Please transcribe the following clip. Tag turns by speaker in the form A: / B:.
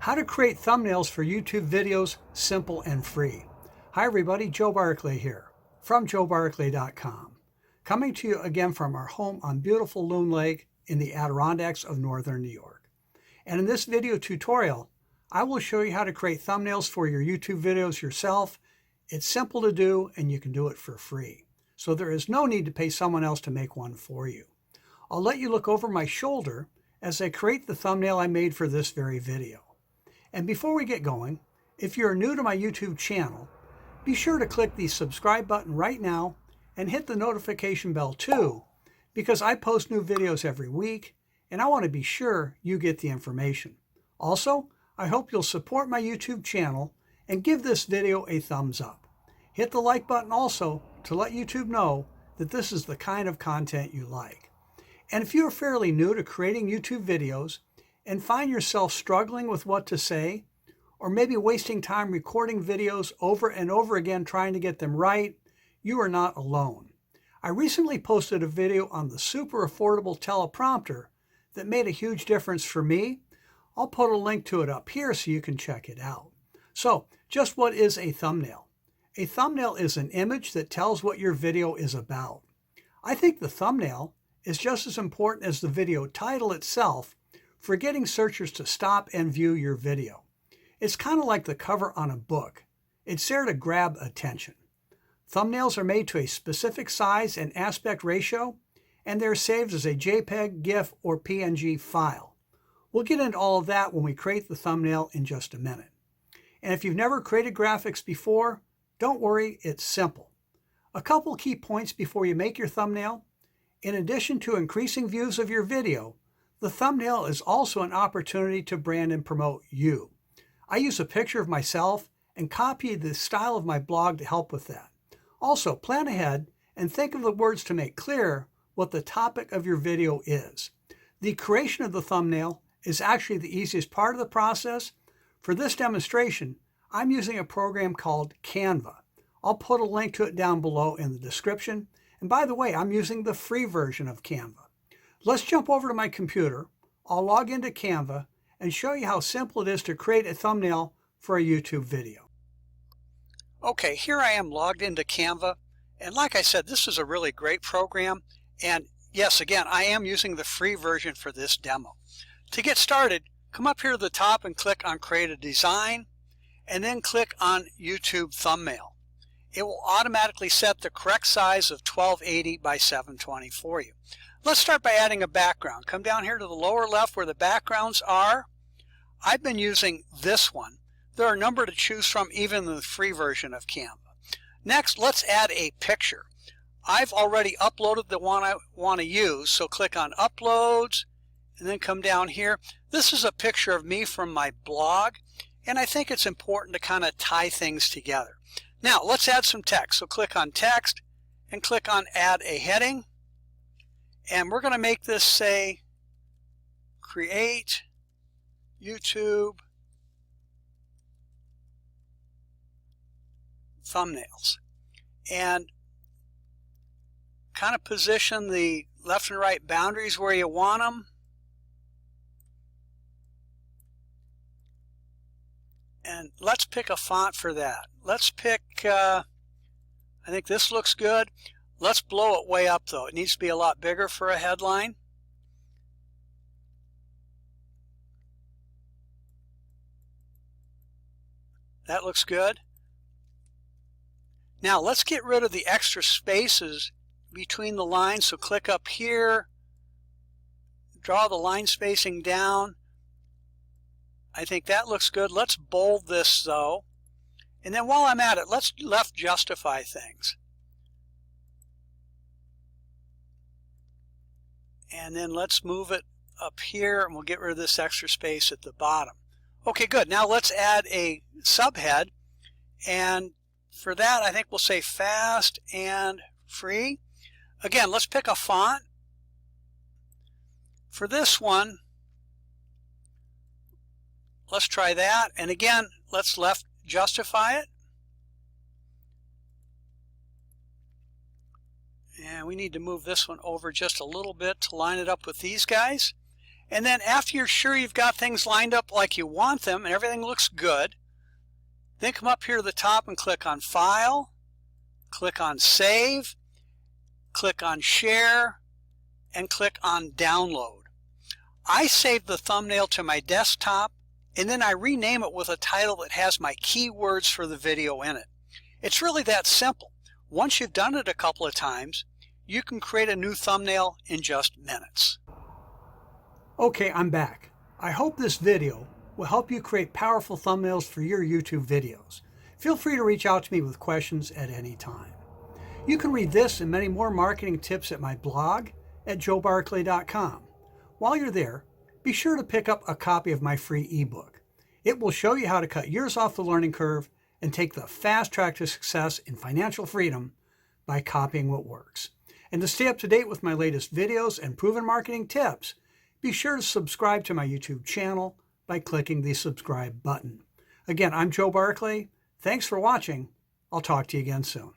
A: How to create thumbnails for YouTube videos, simple and free. Hi everybody, Joe Barclay here from joebarclay.com. Coming to you again from our home on beautiful Loon Lake in the Adirondacks of northern New York. And in this video tutorial, I will show you how to create thumbnails for your YouTube videos yourself. It's simple to do and you can do it for free. So there is no need to pay someone else to make one for you. I'll let you look over my shoulder as I create the thumbnail I made for this very video. And before we get going, if you're new to my YouTube channel, be sure to click the subscribe button right now and hit the notification bell too, because I post new videos every week and I want to be sure you get the information. Also, I hope you'll support my YouTube channel and give this video a thumbs up. Hit the like button also to let YouTube know that this is the kind of content you like. And if you're fairly new to creating YouTube videos and find yourself struggling with what to say, or maybe wasting time recording videos over and over again trying to get them right, you are not alone. I recently posted a video on the super affordable teleprompter that made a huge difference for me. I'll put a link to it up here so you can check it out. So, just what is a thumbnail? A thumbnail is an image that tells what your video is about. I think the thumbnail is just as important as the video title itself for getting searchers to stop and view your video. It's kind of like the cover on a book. It's there to grab attention. Thumbnails are made to a specific size and aspect ratio, and they're saved as a JPEG, GIF, or PNG file. We'll get into all of that when we create the thumbnail in just a minute. And if you've never created graphics before, don't worry, it's simple. A couple key points before you make your thumbnail. In addition to increasing views of your video, the thumbnail is also an opportunity to brand and promote you. I use a picture of myself and copy the style of my blog to help with that. Also, plan ahead and think of the words to make clear what the topic of your video is. The creation of the thumbnail is actually the easiest part of the process. For this demonstration, I'm using a program called Canva. I'll put a link to it down below in the description. And by the way, I'm using the free version of Canva. Let's jump over to my computer. I'll log into Canva and show you how simple it is to create a thumbnail for a YouTube video. Okay, here I am logged into Canva. And like I said, this is a really great program. And yes, again, I am using the free version for this demo. To get started, come up here to the top and click on Create a Design, and then click on YouTube Thumbnail. It will automatically set the correct size of 1280 by 720 for you. Let's start by adding a background. Come down here to the lower left where the backgrounds are. I've been using this one. There are a number to choose from even in the free version of Canva. Next, let's add a picture. I've already uploaded the one I want to use, so click on Uploads and then come down here. This is a picture of me from my blog, and I think it's important to kind of tie things together. Now, let's add some text. So click on Text and click on Add a Heading. And we're going to make this say, Create YouTube Thumbnails. And kind of position the left and right boundaries where you want them. And let's pick a font for that. Let's pick, I think this looks good. Let's blow it way up though. It needs to be a lot bigger for a headline. That looks good. Now let's get rid of the extra spaces between the lines. So click up here, draw the line spacing down. I think that looks good. Let's bold this though. And then while I'm at it, let's left justify things. And then let's move it up here and we'll get rid of this extra space at the bottom. Okay, good. Now let's add a subhead. And for that, I think we'll say fast and free. Again, let's pick a font. For this one, let's try that. And again, let's left justify it. And we need to move this one over just a little bit to line it up with these guys. And then after you're sure you've got things lined up like you want them and everything looks good, then come up here to the top and click on File, click on Save, click on Share, and click on Download. I save the thumbnail to my desktop, and then I rename it with a title that has my keywords for the video in it. It's really that simple. Once you've done it a couple of times, you can create a new thumbnail in just minutes. Okay, I'm back. I hope this video will help you create powerful thumbnails for your YouTube videos. Feel free to reach out to me with questions at any time. You can read this and many more marketing tips at my blog at joebarkley.com. While you're there, be sure to pick up a copy of my free ebook. It will show you how to cut years off the learning curve and take the fast track to success in financial freedom by copying what works. And to stay up to date with my latest videos and proven marketing tips, be sure to subscribe to my YouTube channel by clicking the subscribe button. Again, I'm Joe Barkley. Thanks for watching. I'll talk to you again soon.